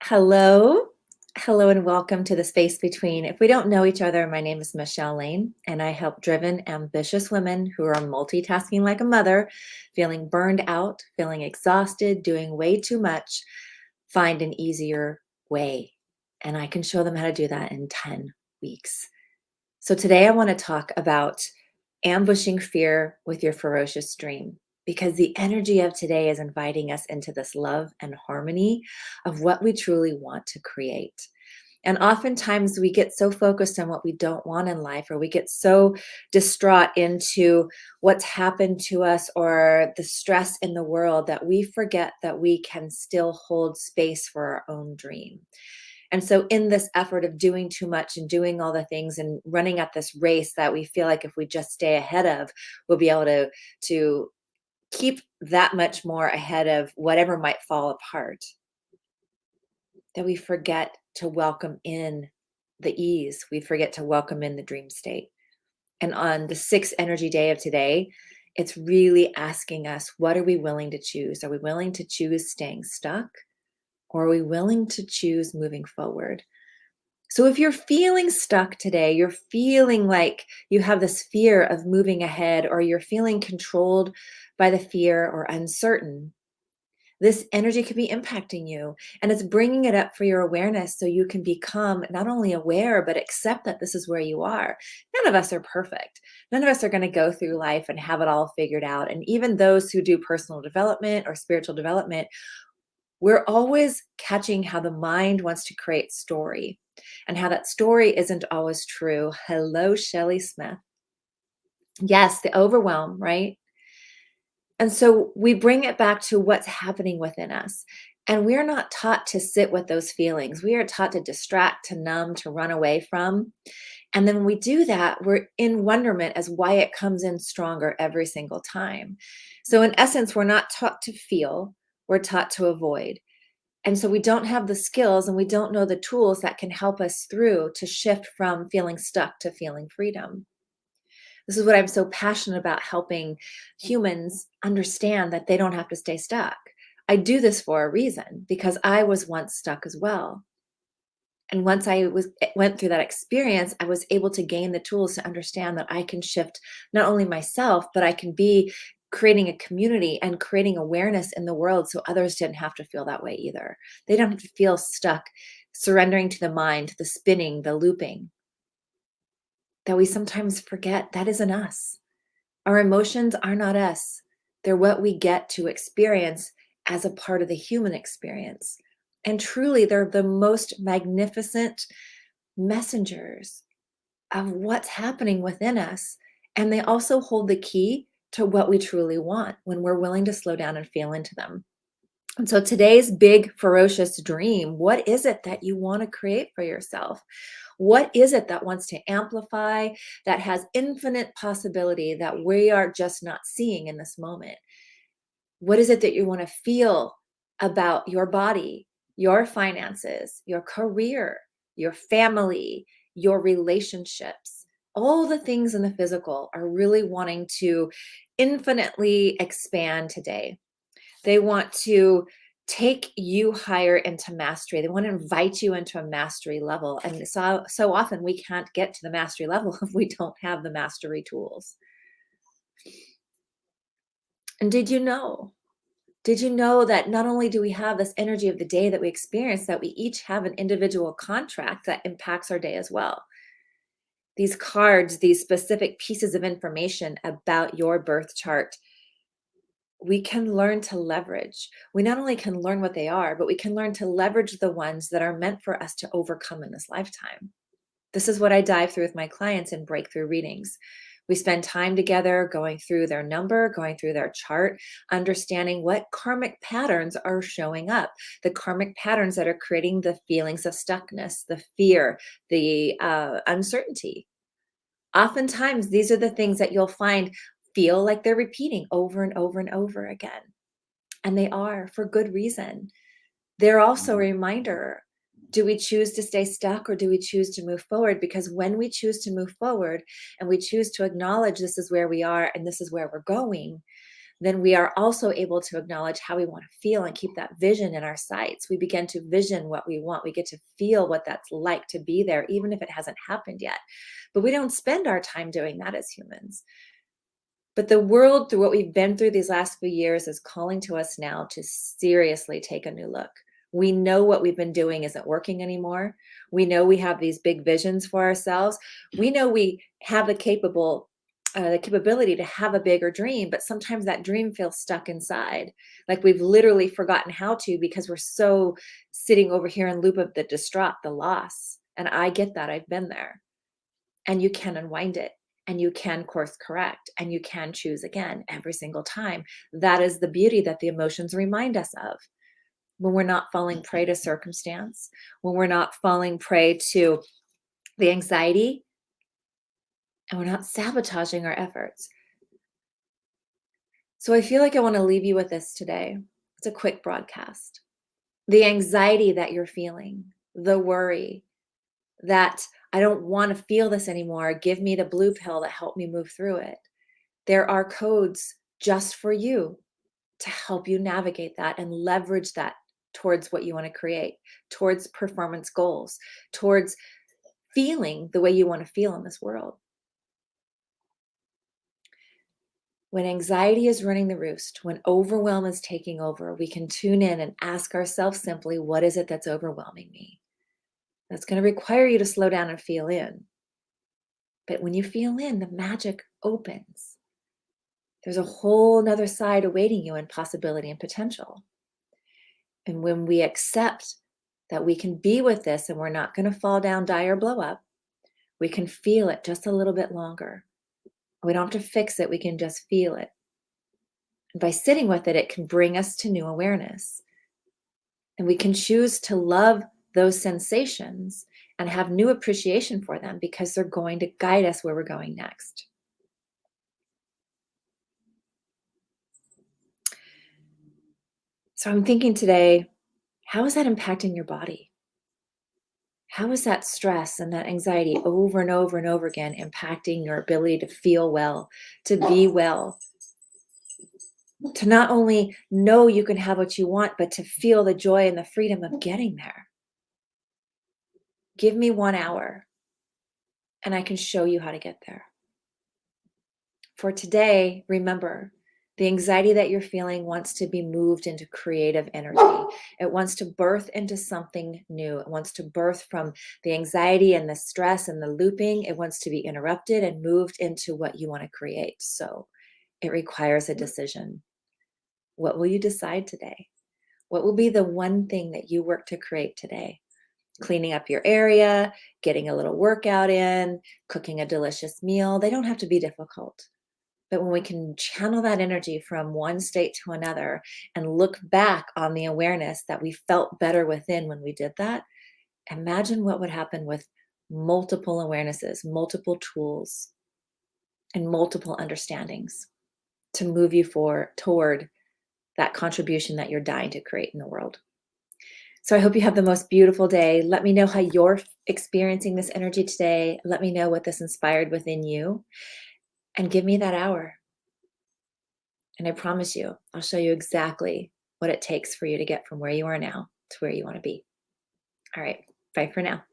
Hello. Hello and welcome to the space between. If we don't know each other, my name is Michele Laine, and I help driven, ambitious women who are multitasking like a mother, feeling burned out, feeling exhausted, doing way too much, find an easier way. And I can show them how to do that in 10 weeks. So today I want to talk about ambushing fear with your ferocious dream because the energy of today is inviting us into this love and harmony of what we truly want to create. And oftentimes we get so focused on what we don't want in life, or we get so distraught into what's happened to us or the stress in the world that we forget that we can still hold space for our own dream. And so, in this effort of doing too much and doing all the things and running at this race that we feel like if we just stay ahead of, we'll be able to keep that much more ahead of whatever might fall apart, that we forget to welcome in the ease. We forget to welcome in the dream state. And on the sixth energy day of today, it's really asking us, what are we willing to choose? Are we willing to choose staying stuck? Or are we willing to choose moving forward? So if you're feeling stuck today, you're feeling like you have this fear of moving ahead, or you're feeling controlled by the fear or uncertain, this energy could be impacting you, and it's bringing it up for your awareness so you can become not only aware, but accept that this is where you are. None of us are perfect. None of us are going to go through life and have it all figured out. And even those who do personal development or spiritual development, we're always catching how the mind wants to create story and how that story isn't always true. Hello, Shelley Smith. Yes, the overwhelm, right? And so we bring it back to what's happening within us. And we're not taught to sit with those feelings. We are taught to distract, to numb, to run away from. And then when we do that, we're in wonderment as why it comes in stronger every single time. So, in essence, we're not taught to feel, we're taught to avoid. And so we don't have the skills and we don't know the tools that can help us through to shift from feeling stuck to feeling freedom. This is what I'm so passionate about, helping humans understand that they don't have to stay stuck. I do this for a reason because I was once stuck as well. And once went through that experience, I was able to gain the tools to understand that I can shift not only myself, but I can be creating a community and creating awareness in the world so others didn't have to feel that way either. They don't have to feel stuck, surrendering to the mind, the spinning, the looping, that we sometimes forget that isn't us. Our emotions are not us. They're what we get to experience as a part of the human experience. And truly, they're the most magnificent messengers of what's happening within us. And they also hold the key to what we truly want when we're willing to slow down and feel into them. And so today's big, ferocious dream, what is it that you want to create for yourself? What is it that wants to amplify, that has infinite possibility that we are just not seeing in this moment? What is it that you want to feel about your body, your finances, your career, your family, your relationships? All the things in the physical are really wanting to infinitely expand today. They want to take you higher into mastery. They want to invite you into a mastery level. And so often we can't get to the mastery level if we don't have the mastery tools. And did you know? Did you know that not only do we have this energy of the day that we experience, that we each have an individual contract that impacts our day as well? These cards, these specific pieces of information about your birth chart, we can learn to leverage. We not only can learn what they are, but we can learn to leverage the ones that are meant for us to overcome in this lifetime. This is what I dive through with my clients in breakthrough readings. We spend time together going through their number, going through their chart, understanding what karmic patterns are showing up, the karmic patterns that are creating the feelings of stuckness, the fear, the uncertainty. Oftentimes, these are the things that you'll find feel like they're repeating over and over and over again. And they are for good reason. They're also a reminder. Do we choose to stay stuck or do we choose to move forward? Because when we choose to move forward and we choose to acknowledge this is where we are and this is where we're going, then we are also able to acknowledge how we want to feel and keep that vision in our sights. We begin to vision what we want. We get to feel what that's like to be there, even if it hasn't happened yet. But we don't spend our time doing that as humans. But the world, through what we've been through these last few years, is calling to us now to seriously take a new look. We know what we've been doing isn't working anymore. We know we have these big visions for ourselves. We know we have the capability to have a bigger dream, but sometimes that dream feels stuck inside. Like we've literally forgotten how to because we're so sitting over here in loop of the distraught, the loss. And I get that. I've been there. And you can unwind it, and you can course correct, and you can choose again every single time. That is the beauty that the emotions remind us of. When we're not falling prey to circumstance, when we're not falling prey to the anxiety, and we're not sabotaging our efforts. So I feel like I want to leave you with this today. It's a quick broadcast. The anxiety that you're feeling, the worry that I don't want to feel this anymore, give me the blue pill that helped me move through it. There are codes just for you to help you navigate that and leverage that towards what you want to create, towards performance goals, towards feeling the way you want to feel in this world. When anxiety is running the roost, when overwhelm is taking over, we can tune in and ask ourselves simply, what is it that's overwhelming me? That's going to require you to slow down and feel in. But when you feel in, the magic opens. There's a whole nother side awaiting you in possibility and potential. And when we accept that we can be with this and we're not going to fall down, die, or blow up, we can feel it just a little bit longer. We don't have to fix it. We can just feel it. And by sitting with it, it can bring us to new awareness. And we can choose to love those sensations and have new appreciation for them because they're going to guide us where we're going next. So I'm thinking today, how is that impacting your body? How is that stress and that anxiety over and over and over again impacting your ability to feel well, to be well, to not only know you can have what you want, but to feel the joy and the freedom of getting there? Give me 1 hour and I can show you how to get there. For today, remember, the anxiety that you're feeling wants to be moved into creative energy. It wants to birth into something new. It wants to birth from the anxiety and the stress and the looping. It wants to be interrupted and moved into what you want to create. So it requires a decision. What will you decide today? What will be the one thing that you work to create today? Cleaning up your area, getting a little workout in, cooking a delicious meal. They don't have to be difficult. But when we can channel that energy from one state to another and look back on the awareness that we felt better within when we did that, imagine what would happen with multiple awarenesses, multiple tools, and multiple understandings to move you toward that contribution that you're dying to create in the world. So I hope you have the most beautiful day. Let me know how you're experiencing this energy today. Let me know what this inspired within you. And give me that hour. And I promise you, I'll show you exactly what it takes for you to get from where you are now to where you want to be. All right. Bye for now.